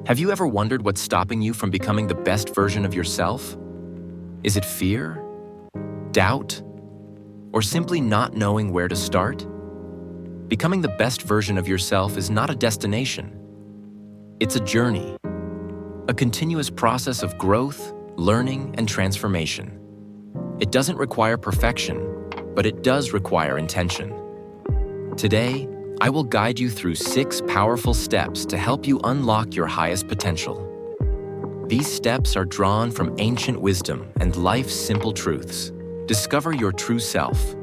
Have you ever wondered what's stopping you from becoming the best version of yourself? Is it fear, doubt, or simply not knowing where to start? Becoming the best version of yourself is not a destination. It's a journey, a continuous process of growth, learning, and transformation. It doesn't require perfection, but it does require intention. Today, I will guide you through 6 powerful steps to help you unlock your highest potential. These steps are drawn from ancient wisdom and life's simple truths. Discover your true self.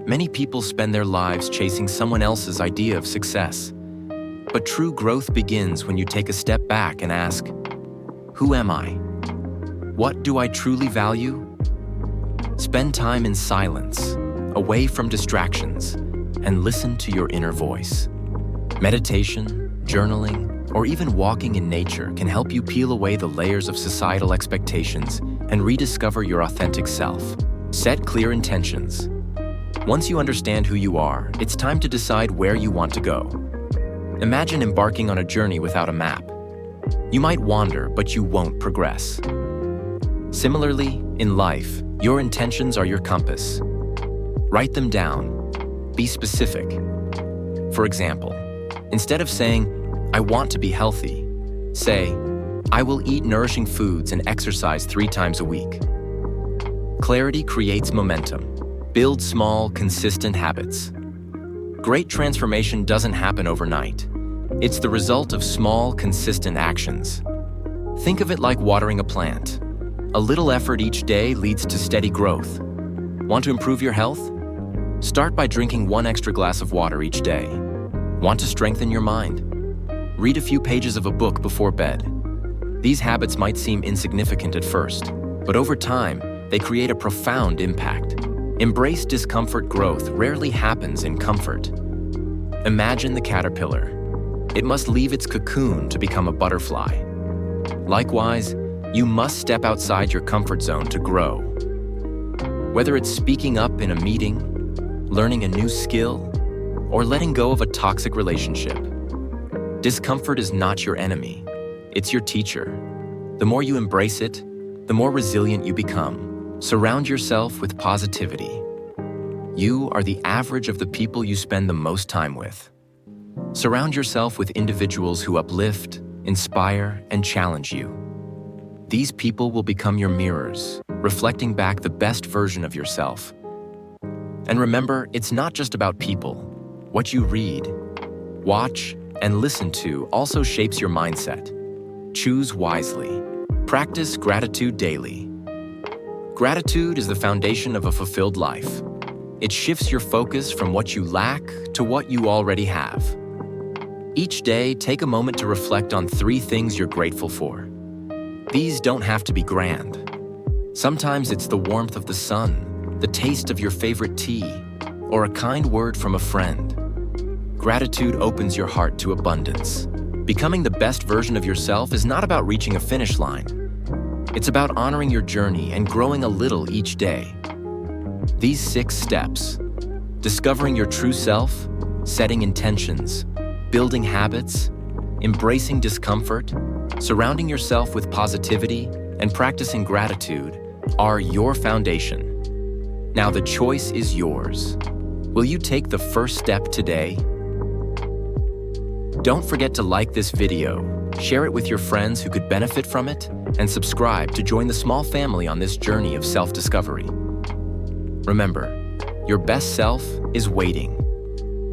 Many people spend their lives chasing someone else's idea of success. But true growth begins when you take a step back and ask, who am I? What do I truly value? Spend time in silence, away from distractions, and listen to your inner voice. Meditation, journaling, or even walking in nature can help you peel away the layers of societal expectations and rediscover your authentic self. Set clear intentions. Once you understand who you are, it's time to decide where you want to go. Imagine embarking on a journey without a map. You might wander, but you won't progress. Similarly, in life, your intentions are your compass. Write them down. Be specific. For example, instead of saying, I want to be healthy, say, I will eat nourishing foods and exercise 3 times a week. Clarity creates momentum. Build small, consistent habits. Great transformation doesn't happen overnight. It's the result of small, consistent actions. Think of it like watering a plant. A little effort each day leads to steady growth. Want to improve your health? Start by drinking 1 extra glass of water each day. Want to strengthen your mind? Read a few pages of a book before bed. These habits might seem insignificant at first, but over time, they create a profound impact. Embrace discomfort. Growth rarely happens in comfort. Imagine the caterpillar. It must leave its cocoon to become a butterfly. Likewise, you must step outside your comfort zone to grow. Whether it's speaking up in a meeting, learning a new skill, or letting go of a toxic relationship, discomfort is not your enemy. It's your teacher. The more you embrace it, the more resilient you become. Surround yourself with positivity. You are the average of the people you spend the most time with. Surround yourself with individuals who uplift, inspire, and challenge you. These people will become your mirrors, reflecting back the best version of yourself. And remember, it's not just about people. What you read, watch, and listen to also shapes your mindset. Choose wisely. Practice gratitude daily. Gratitude is the foundation of a fulfilled life. It shifts your focus from what you lack to what you already have. Each day, take a moment to reflect on 3 things you're grateful for. These don't have to be grand. Sometimes it's the warmth of the sun, the taste of your favorite tea, or a kind word from a friend. Gratitude opens your heart to abundance. Becoming the best version of yourself is not about reaching a finish line. It's about honoring your journey and growing a little each day. These 6 steps, discovering your true self, setting intentions, building habits, embracing discomfort, surrounding yourself with positivity, and practicing gratitude, are your foundation. Now the choice is yours. Will you take the first step today? Don't forget to like this video, share it with your friends who could benefit from it, and subscribe to join the small family on this journey of self-discovery. Remember, your best self is waiting.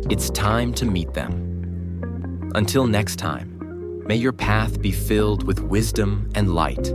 It's time to meet them. Until next time, may your path be filled with wisdom and light.